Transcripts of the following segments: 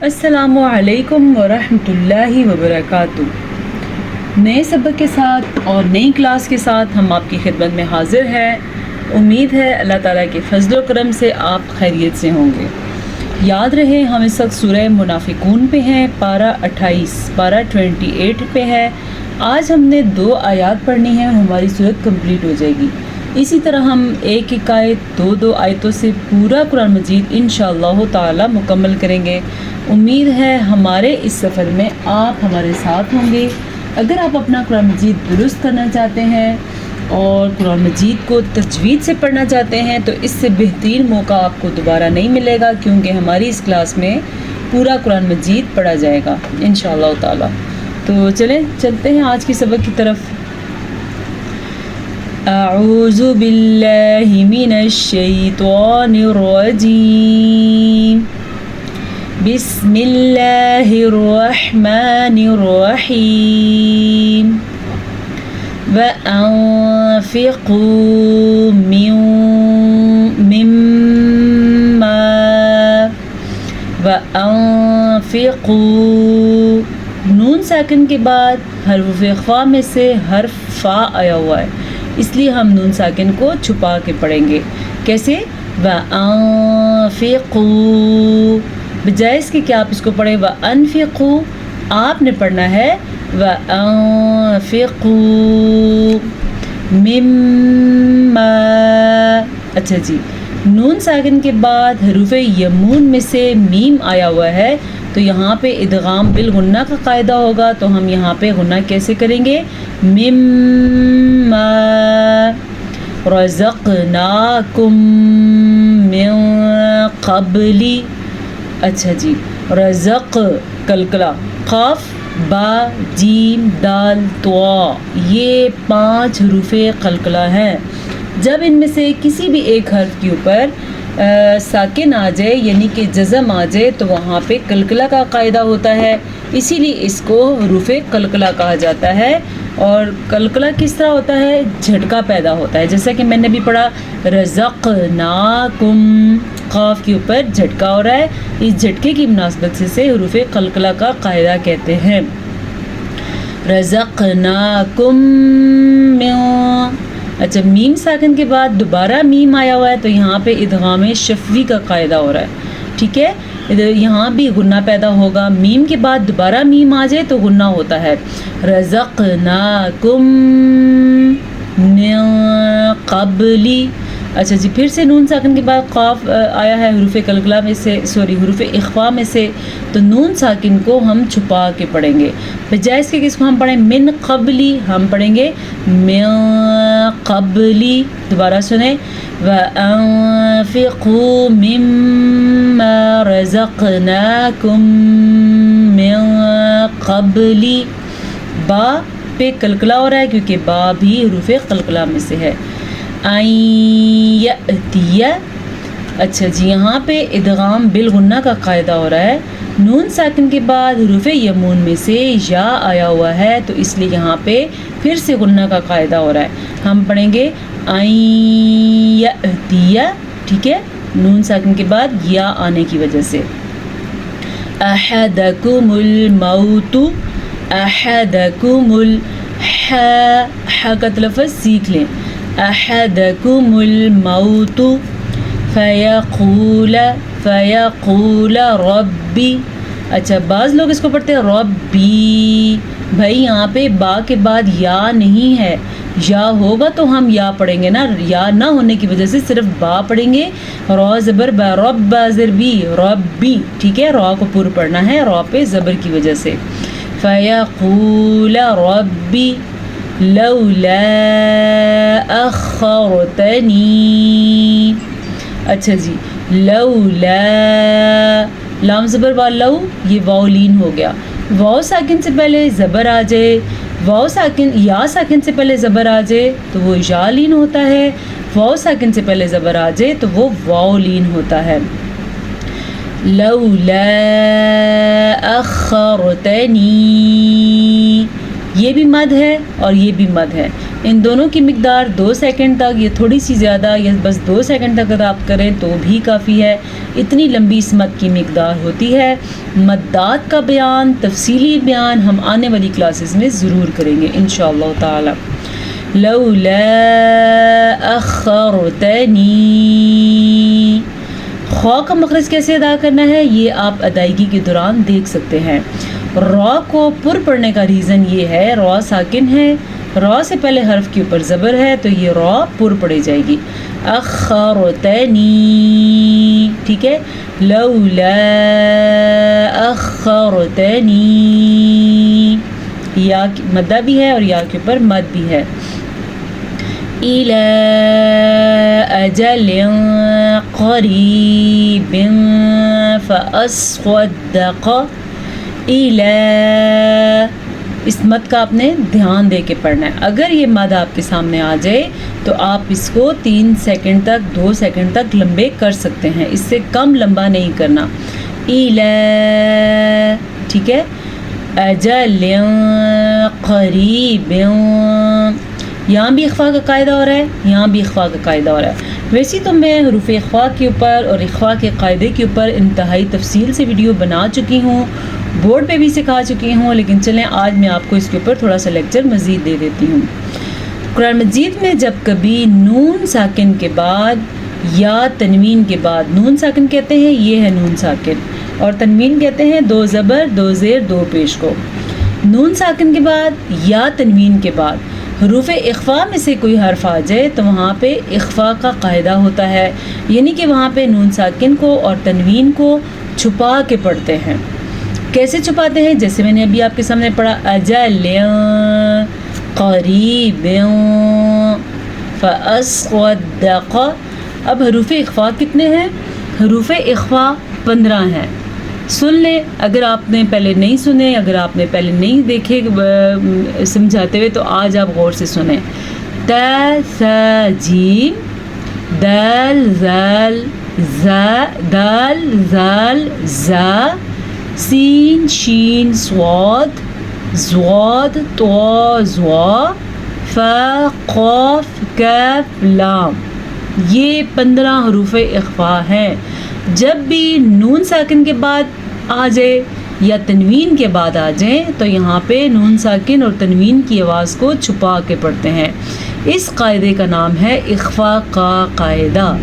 السلام علیکم ورحمۃ اللہ وبرکاتہ۔ نئے سبق کے ساتھ اور نئی کلاس کے ساتھ ہم آپ کی خدمت میں حاضر ہیں۔ امید ہے اللہ تعالیٰ کے فضل و کرم سے آپ خیریت سے ہوں گے۔ یاد رہے ہم اس وقت سورہ منافقون پہ ہیں، پارہ 28 پہ ہے۔ آج ہم نے 2 آیات پڑھنی ہیں اور ہماری صورت کمپلیٹ ہو جائے گی۔ اسی طرح ہم ایک آیت 2 آیتوں سے پورا قرآن مجید انشاءاللہ تعالی مکمل کریں گے۔ امید ہے ہمارے اس سفر میں آپ ہمارے ساتھ ہوں گے۔ اگر آپ اپنا قرآن مجید درست کرنا چاہتے ہیں اور قرآن مجید کو تجوید سے پڑھنا چاہتے ہیں تو اس سے بہترین موقع آپ کو دوبارہ نہیں ملے گا، کیونکہ ہماری اس کلاس میں پورا قرآن مجید پڑھا جائے گا انشاءاللہ تعالی۔ تو چلتے ہیں آج کی سبق کی طرف۔ اعوذ باللہ من الشیطان الرجیم، بسم اللہ الرحمن الرحیم، وَأَنفِقُوا نون ساکن کے بعد حرف اخفا میں سے حرف فا آیا ہوا ہے، اس لیے ہم نون ساکن کو چھپا کے پڑھیں گے۔ کیسے؟ وَأَنفِقُوا، بجائے اس کے کہ آپ اس کو پڑھیں وَأَنفِقُوا، آپ نے پڑھنا ہے وَأَنفِقُوا مِمَّا۔ اچھا جی، نون ساکن کے بعد حروف یمون میں سے میم آیا ہوا ہے، تو یہاں پہ ادغام بالغنہ کا قاعدہ ہوگا، تو ہم یہاں پہ غنہ کیسے کریں گے؟ مِمَّا رَزَقْنَاكُم مِّن قَبْلِ۔ اچھا جی، رزق کلکلا، قاف با جیم دال طا، یہ 5 حروف قلقلہ ہیں۔ جب ان میں سے کسی بھی ایک حرف کے اوپر ساکن آ جائے یعنی کہ جزم آ جائے تو وہاں پہ قلقلہ کا قاعدہ ہوتا ہے، اسی لیے اس کو حروف قلقلہ کہا جاتا ہے۔ اور قلقلہ کس طرح ہوتا ہے؟ جھٹکا پیدا ہوتا ہے، جیسا کہ میں نے بھی پڑھا رزقناکم، قاف کے اوپر جھٹکا ہو رہا ہے، اس جھٹکے کی مناسبت سے حروف قلقلہ کا قاعدہ کہتے ہیں۔ رزقناکم من، اچھا میم ساکن کے بعد دوبارہ میم آیا ہوا ہے، تو یہاں پہ ادغام شفوی کا قاعدہ ہو رہا ہے، ٹھیک ہے؟ یہاں بھی غنہ پیدا ہوگا، میم کے بعد دوبارہ میم آ جائے تو غنہ ہوتا ہے۔ رزقناکم من قبل، اچھا جی، پھر سے نون ساکن کے بعد قاف آیا ہے حروف قلقلہ میں سے، حروف اخفا میں سے، تو نون ساکن کو ہم چھپا کے پڑھیں گے، بجائے اس کے کس کو ہم پڑھیں من قبلی، ہم پڑھیں گے من قبلی۔ دوبارہ سنیں، وَأَنفِقُوا مِمَّا رَزَقْنَاكُم مِّن قَبْلِ، با پہ قلقلہ ہو رہا ہے کیونکہ با بھی حروف قلقلہ میں سے ہے۔ ان یأتی، اچھا جی، یہاں پہ ادغام بالغنہ کا قاعدہ ہو رہا ہے، نون ساکن کے بعد حروف یمون میں سے یا آیا ہوا ہے، تو اس لیے یہاں پہ پھر سے غنہ کا قاعدہ ہو رہا ہے، ہم پڑھیں گے ان یأتی، ٹھیک ہے، نون ساکن کے بعد یا آنے کی وجہ سے۔ احدکم الموت، احدکم ح کا تلفظ سیکھ لیں، احدکم الموت فیقول ربی، اچھا بعض لوگ اس کو پڑھتے ہیں ربی، بھائی یہاں پہ با کے بعد یا نہیں ہے، یا ہوگا تو ہم یا پڑھیں گے نا، یا نہ ہونے کی وجہ سے صرف با پڑھیں گے، را زبر با، رب با زر بی، ربی، ٹھیک ہے، را کو پور پڑھنا ہے، را پہ زبر کی وجہ سے۔ فیقول ربی لولا اخرتنی، اچھا جی، لولا لام زبر با لو، یہ واو لین ہو گیا، واو ساکن سے پہلے زبر آ جائے، واو ساکن یا ساکن سے پہلے زبر آ جائے تو وہ یا لین ہوتا ہے، واو ساکن سے پہلے زبر آ جائے تو وہ واو لین ہوتا ہے۔ لولا اخرتنی، یہ بھی مد ہے اور یہ بھی مد ہے، ان دونوں کی مقدار 2 سیکنڈ تک، یہ تھوڑی سی زیادہ یا بس 2 سیکنڈ تک اگر آپ کریں تو بھی کافی ہے، اتنی لمبی اس مد کی مقدار ہوتی ہے۔ مدات کا بیان، تفصیلی بیان ہم آنے والی کلاسز میں ضرور کریں گے انشاءاللہ تعالی۔ لولا اخرتنی، خا کا مخرج کیسے ادا کرنا ہے یہ آپ ادائیگی کے دوران دیکھ سکتے ہیں۔ را کو پر پڑھنے کا ریزن یہ ہے، را ساکن ہے، را سے پہلے حرف کے اوپر زبر ہے تو یہ را پر پڑھی جائے گی۔ اخرتنی، ٹھیک ہے، لولا اخرتنی، یا مدہ بھی ہے اور یا کے اوپر مد بھی ہے۔ إلى أجل قريب فأصدق إلى، اس مد کا آپ نے دھیان دے کے پڑھنا ہے۔ اگر یہ مد آپ کے سامنے آ جائے تو آپ اس کو 3 سیکنڈ تک 2 سیکنڈ تک لمبے کر سکتے ہیں، اس سے کم لمبا نہیں کرنا۔ إلى، ٹھیک ہے، أجل قریب، یہاں بھی اخفاء کا قاعدہ ہو رہا ہے، یہاں بھی اخفاء کا قاعدہ ہو رہا ہے۔ ویسے تو میں حروف اخفاء کے اوپر اور اخفاء کے قاعدے کے اوپر انتہائی تفصیل سے ویڈیو بنا چکی ہوں، بورڈ پہ بھی سکھا چکی ہوں، لیکن چلیں آج میں آپ کو اس کے اوپر تھوڑا سا لیکچر مزید دے دیتی ہوں۔ قرآن مجید میں جب کبھی نون ساکن کے بعد یا تنوین کے بعد، نون ساکن کہتے ہیں یہ ہے نون ساکن، اور تنوین کہتے ہیں 2 زبر 2 زیر 2 پیش کو۔ نون ساکن کے بعد یا تنوین کے بعد حروف اخفاء میں سے کوئی حرف آ جائے تو وہاں پہ اخفاء کا قاعدہ ہوتا ہے، یعنی کہ وہاں پہ نون ساکن کو اور تنوین کو چھپا کے پڑھتے ہیں۔ کیسے چھپاتے ہیں؟ جیسے میں نے ابھی آپ کے سامنے پڑھا، اجل قریب فاصدق۔ اب حروف اخفاء کتنے ہیں؟ حروف اخفاء 15 ہیں۔ سن لیں، اگر آپ نے پہلے نہیں سنے، اگر آپ نے پہلے نہیں دیکھے سمجھاتے ہوئے تو آج آپ غور سے سنیں۔ تا ثا جیم، دال ذال زا، دال ذال زا، سین شین صاد، ضاد طا ظا، فا قاف کاف لام، یہ 15 حروف اخفاء ہیں۔ جب بھی نون ساکن کے بعد آ جائے یا تنوین کے بعد آ جائیں تو یہاں پہ نون ساکن اور تنوین کی آواز کو چھپا کے پڑھتے ہیں۔ اس قاعدے کا نام ہے اخفاء کا قاعدہ۔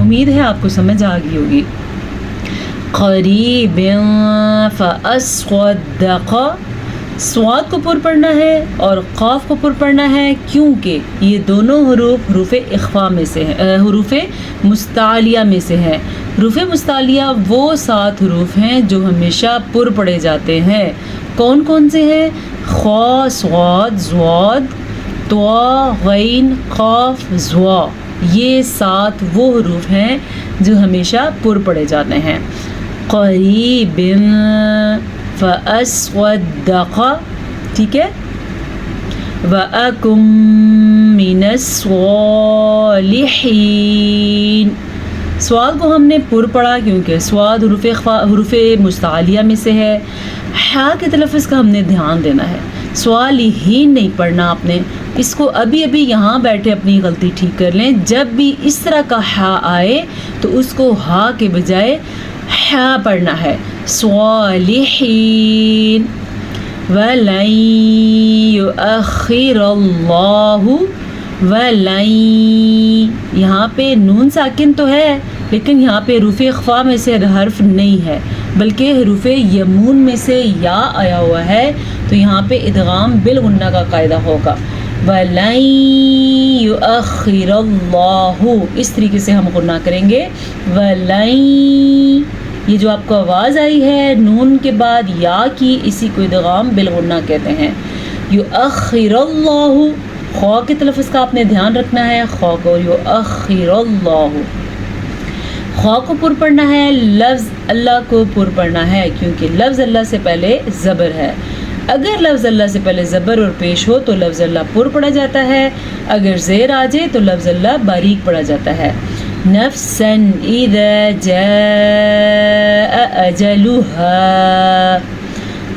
امید ہے آپ کو سمجھ آ گئی ہوگی۔ قریب فاصدق، سواد کو پر پڑھنا ہے اور قاف کو پر پڑھنا ہے، کیونکہ یہ دونوں حروف اخفاء میں سے ہیں، حروف مستعلیہ میں سے ہیں۔ حروف مستعلیہ وہ 7 حروف ہیں جو ہمیشہ پر پڑھے جاتے ہیں۔ کون کون سے ہیں؟ خا، صاد، ضاد، طا، غین، قاف، ظا، یہ 7 وہ حروف ہیں جو ہمیشہ پر پڑھے جاتے ہیں۔ قریب فاصدق، ٹھیک ہے، وَأَكُن مِّنَ الصَّالِحِينَ۔ سواد کو ہم نے پر پڑھا کیونکہ سواد حروف مستعلیہ میں سے ہے۔ ہا کے تلفظ کا ہم نے دھیان دینا ہے، صالحین نہیں پڑھنا آپ نے۔ اس کو ابھی یہاں بیٹھے اپنی غلطی ٹھیک کر لیں، جب بھی اس طرح کا ہا آئے تو اس کو ہا کے بجائے ہا پڑھنا ہے، صالحین۔ وَلَن يُؤَخِّرَ اللَّهُ، وَلَن، یہاں پہ نون ساکن تو ہے لیکن یہاں پہ حروف اخفاء میں سے حرف نہیں ہے بلکہ حروف یمون میں سے یا آیا ہوا ہے، تو یہاں پہ ادغام بالغنہ کا قاعدہ ہوگا۔ وَلَن يُؤَخِّرَ اللَّهُ، اس طریقے سے ہم غنہ کریں گے۔ وَلَن، یہ جو آپ کو آواز آئی ہے نون کے بعد یا کی، اسی کو ادغام بالغنہ کہتے ہیں۔ یؤخر اللہ، خا کے تلفظ کا آپ نے دھیان رکھنا ہے، خا کو یؤخر اللہ، خا کو پر پڑھنا ہے، لفظ اللہ کو پر پڑھنا ہے کیونکہ لفظ اللہ سے پہلے زبر ہے۔ اگر لفظ اللہ سے پہلے زبر اور پیش ہو تو لفظ اللہ پر پڑھا جاتا ہے، اگر زیر آ جائے تو لفظ اللہ باریک پڑھا جاتا ہے۔ نفسا اذا جاء اجلها،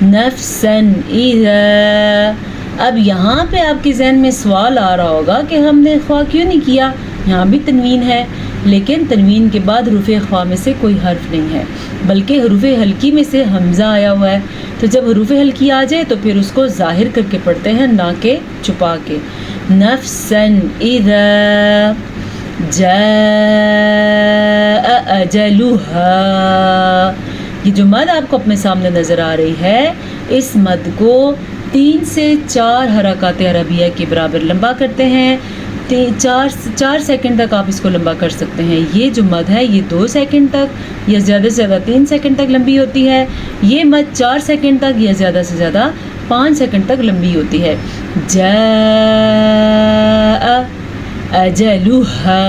نفسا اذا، اب یہاں پہ آپ کے ذہن میں سوال آ رہا ہوگا کہ ہم نے خواہ کیوں نہیں کیا، یہاں بھی تنوین ہے لیکن تنوین کے بعد حروف خواہ میں سے کوئی حرف نہیں ہے بلکہ حروف حلقی میں سے حمزہ آیا ہوا ہے. تو جب حروف حلقی آ جائے تو پھر اس کو ظاہر کر کے پڑھتے ہیں نہ کہ چھپا کے. نفسن اذا جاء اجلها، یہ جو مد آپ کو اپنے سامنے نظر آ رہی ہے اس مد کو 3 سے 4 حرکات عربیہ کے برابر لمبا کرتے ہیں. 4 سیکنڈ تک آپ اس کو لمبا کر سکتے ہیں. یہ جو مد ہے یہ 2 سیکنڈ تک یا زیادہ سے زیادہ 3 سیکنڈ تک لمبی ہوتی ہے. یہ مد 4 سیکنڈ تک یا زیادہ سے زیادہ 5 سیکنڈ تک لمبی ہوتی ہے. جاء اجلها.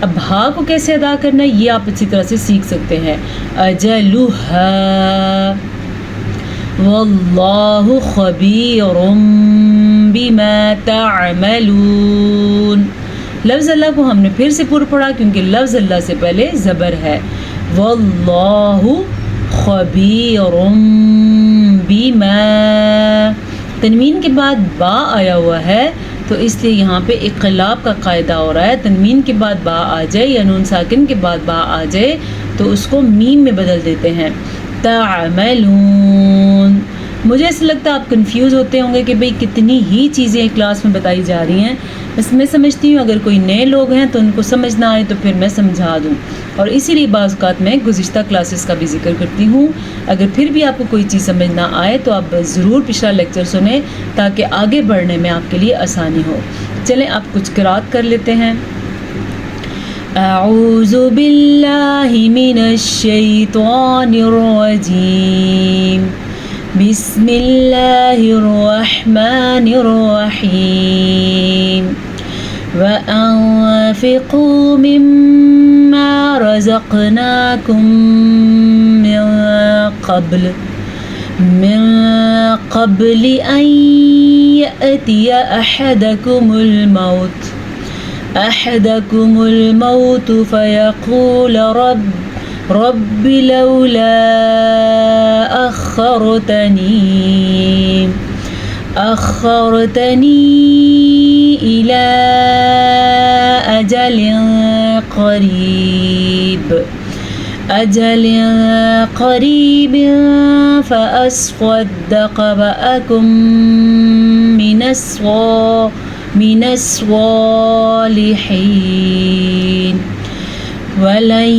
اب ہا کو کیسے ادا کرنا ہے یہ آپ اچھی طرح سے سیکھ سکتے ہیں. اجلها واللہ خبیر بما تعملون. لفظ اللہ کو ہم نے پھر سے پورا پڑھا کیونکہ لفظ اللہ سے پہلے زبر ہے. واللہ خبیر بما، تنوین کے بعد با آیا ہوا ہے تو اس لیے یہاں پہ اقلاب کا قاعدہ ہو رہا ہے. تنوین کے بعد با آ جائے یا نون ساکن کے بعد با آ جائے تو اس کو میم میں بدل دیتے ہیں. تعملون. مجھے ایسا لگتا ہے آپ کنفیوز ہوتے ہوں گے کہ بھئی کتنی ہی چیزیں کلاس میں بتائی جا رہی ہیں. بس میں سمجھتی ہوں اگر کوئی نئے لوگ ہیں تو ان کو سمجھ نہ آئے تو پھر میں سمجھا دوں، اور اسی لیے بعض اوقات میں گزشتہ کلاسز کا بھی ذکر کرتی ہوں. اگر پھر بھی آپ کو کوئی چیز سمجھ نہ آئے تو آپ ضرور پچھلا لیکچر سنیں تاکہ آگے بڑھنے میں آپ کے لیے آسانی ہو. چلیں آپ کچھ قرات کر لیتے ہیں. اعوذ باللہ من الشیطان الرجیم، بسم اللہ الرحمن الرحیم. وَأَنفِقُوا مِمَّا رَزَقْنَاكُم من قبل أن يأتي أحدكم الموت فيقول رب لولا أخرتني إلى أجل قريب فأصدق وأكن من الصالحين ولن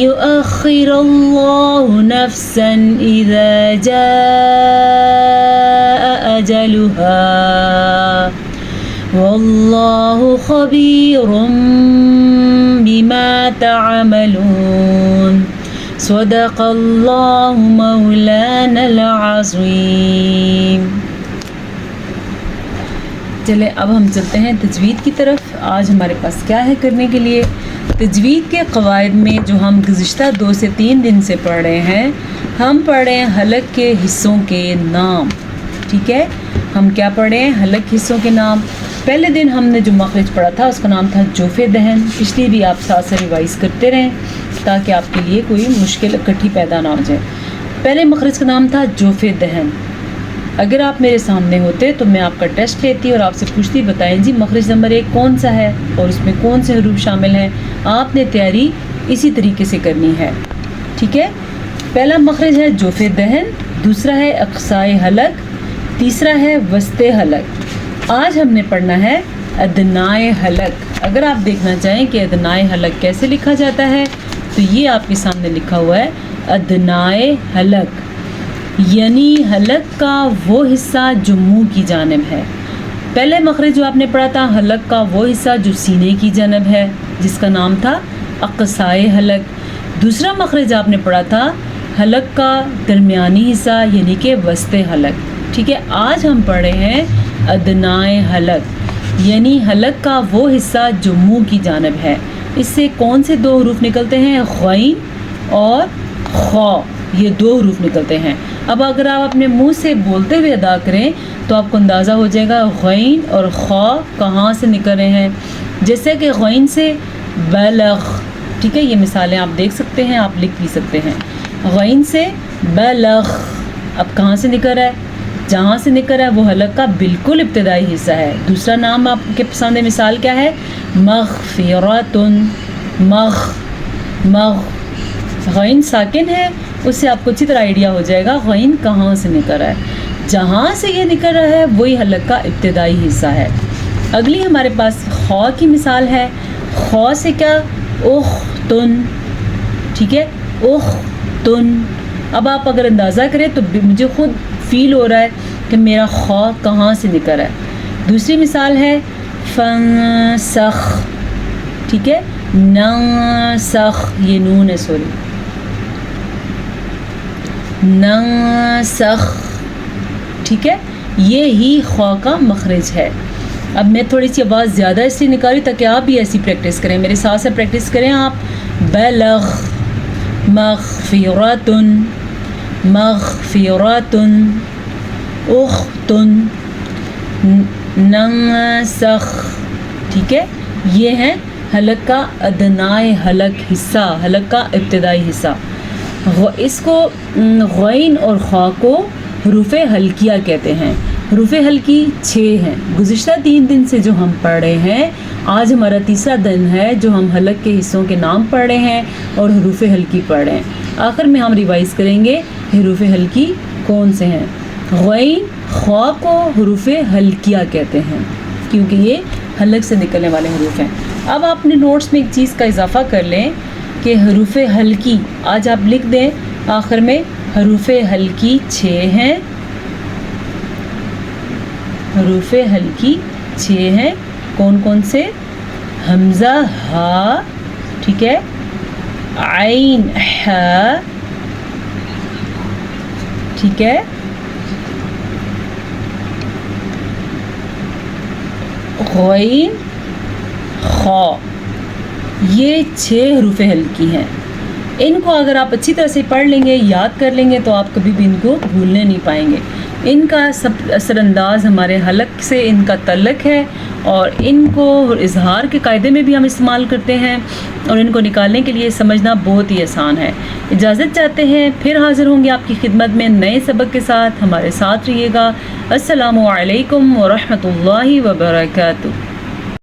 يؤخر الله نفسا إذا جاء أجلها والله خبير بما تعملون. صدق اللہ مولانا العظیم. چلے اب ہم چلتے ہیں تجوید کی طرف. آج ہمارے پاس کیا ہے کرنے کے لیے؟ تجوید کے قواعد میں جو ہم گزشتہ 2 سے 3 دن سے پڑھ رہے ہیں، ہم پڑھ رہے ہیں حلق کے حصوں کے نام. ٹھیک ہے، ہم کیا پڑھ رہے ہیں؟ حلق حصوں کے نام. پہلے دن ہم نے جو مخرج پڑھا تھا اس کا نام تھا جوف دہن. پچھلی بھی آپ ساتھ سے ریوائز کرتے رہیں تاکہ آپ کے لیے کوئی مشکل اکٹھی پیدا نہ ہو جائے. پہلے مخرج کا نام تھا جوف دہن. اگر آپ میرے سامنے ہوتے تو میں آپ کا ٹیسٹ لیتی اور آپ سے پوچھتی بتائیں جی مخرج نمبر 1 کون سا ہے اور اس میں کون سے حروف شامل ہیں. آپ نے تیاری اسی طریقے سے کرنی ہے. ٹھیک ہے، پہلا مخرج ہے جوف دہن، دوسرا ہے اقصائے حلق، تیسرا ہے وسط حلق. آج ہم نے پڑھنا ہے ادنائے حلق. اگر آپ دیکھنا چاہیں کہ ادنائے حلق کیسے لکھا جاتا ہے تو یہ آپ کے سامنے لکھا ہوا ہے ادنائے حلق، یعنی حلق کا وہ حصہ جو منہ کی جانب ہے. پہلے مخرج جو آپ نے پڑھا تھا حلق کا وہ حصہ جو سینے کی جانب ہے جس کا نام تھا اقصائے حلق. دوسرا مخرج آپ نے پڑھا تھا حلق کا درمیانی حصہ یعنی کہ وسط حلق. ٹھیک ہے، آج ہم پڑھ رہے ہیں ادنائے حلق یعنی حلق کا وہ حصہ جو منہ کی جانب ہے. اس سے کون سے 2 حروف نکلتے ہیں؟ غین اور خا، یہ 2 حروف نکلتے ہیں. اب اگر آپ اپنے منہ سے بولتے ہوئے ادا کریں تو آپ کو اندازہ ہو جائے گا غین اور خا کہاں سے نکل رہے ہیں. جیسے کہ غین سے بلغ. ٹھیک ہے، یہ مثالیں آپ دیکھ سکتے ہیں، آپ لکھ بھی سکتے ہیں. غین سے بلغ، اب کہاں سے نکل رہا ہے؟ جہاں سے نکل رہا ہے وہ حلق کا بالکل ابتدائی حصہ ہے. دوسرا نام آپ کے سامنے مثال کیا ہے؟ مغفرتن. مغ غین ساکن ہے، اس سے آپ کو اچھی طرح آئیڈیا ہو جائے گا غین کہاں سے نکل رہا ہے. جہاں سے یہ نکل رہا ہے وہی حلق کا ابتدائی حصہ ہے. اگلی ہمارے پاس خا کی مثال ہے. خا سے کیا؟ اختن. ٹھیک ہے، اختن. اب آپ اگر اندازہ کریں تو مجھے خود فیل ہو رہا ہے کہ میرا خا کہاں سے نکل رہا ہے. دوسری مثال ہے فنسخ. ٹھیک ہے، نسخ، یہ نون ہے، سوری، نسخ. ٹھیک ہے، یہ ہی خا کا مخرج ہے. اب میں تھوڑی سی آواز زیادہ اس لیے نکالی تاکہ آپ بھی ایسی پریکٹس کریں، میرے ساتھ سے پریکٹس کریں آپ. بلغ، مغفرتن، مغفرتن، اختن، نسخ. ٹھیک ہے، یہ ہے حلق کا ادنائے حلق حصہ، حلق کا ابتدائی حصہ. اس کو غین اور خا کو حروف حلقیہ کہتے ہیں. حروف حلقی 6 ہیں. گزشتہ 3 دن سے جو ہم پڑھ رہے ہیں، آج ہمارا تیسرا دن ہے جو ہم حلق کے حصوں کے نام پڑھ رہے ہیں اور حروف حلقی پڑھ رہے ہیں. آخر میں ہم ریوائز کریں گے حروف حلقی کون سے ہیں. غین خا کو حروف حلقیہ کہتے ہیں کیونکہ یہ حلق سے نکلنے والے حروف ہیں. اب آپ اپنے نوٹس میں ایک چیز کا اضافہ کر لیں کہ حروف حلقی آج آپ لکھ دیں آخر میں. حروف حلقی 6 ہیں. حروف حلقی 6 ہیں. کون کون سے؟ حمزہ ہا، ٹھیک ہے، عین ہا، ٹھیک ہے، غین خا. یہ 6 حروف حلقی ہیں. ان کو اگر آپ اچھی طرح سے پڑھ لیں گے، یاد کر لیں گے تو آپ کبھی بھی ان کو بھولنے نہیں پائیں گے. ان کا سب اثر انداز ہمارے حلق سے ان کا تعلق ہے اور ان کو اظہار کے قاعدے میں بھی ہم استعمال کرتے ہیں اور ان کو نکالنے کے لیے سمجھنا بہت ہی آسان ہے. اجازت چاہتے ہیں، پھر حاضر ہوں گے آپ کی خدمت میں نئے سبق کے ساتھ. ہمارے ساتھ رہیے گا. السلام علیکم ورحمۃ اللہ وبرکاتہ.